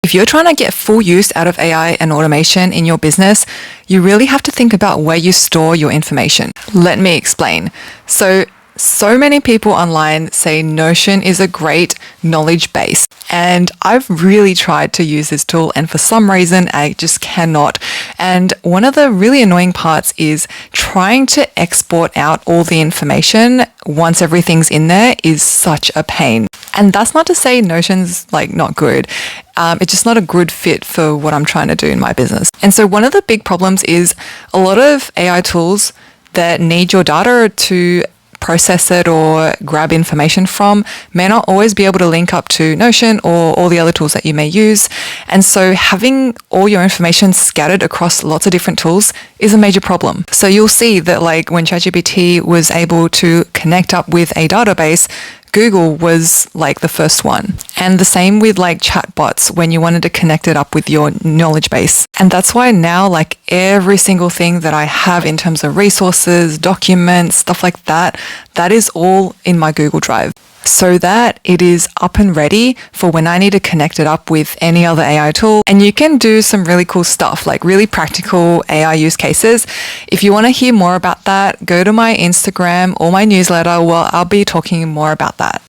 If you're trying to get full use out of AI and automation in your business, you really have to think about where you store your information. Let me explain. So many people online say Notion is a great knowledge base. And I've really tried to use this tool, and for some reason, I just cannot. And one of the really annoying parts is trying to export out all the information once everything's in there is such a pain. And that's not to say Notion's not good. It's just not a good fit for what I'm trying to do in my business. And so one of the big problems is a lot of AI tools that need your data to process it or grab information from may not always be able to link up to Notion or all the other tools that you may use. And so having all your information scattered across lots of different tools is a major problem. So you'll see that when ChatGPT was able to connect up with a database, Google was the first one. And the same with chatbots when you wanted to connect it up with your knowledge base. And that's why now every single thing that I have in terms of resources, documents, stuff like that, that is all in my Google Drive, so that it is up and ready for when I need to connect it up with any other AI tool. And you can do some really cool stuff, really practical AI use cases. If you want to hear more about that, go to my Instagram or my newsletter where I'll be talking more about that.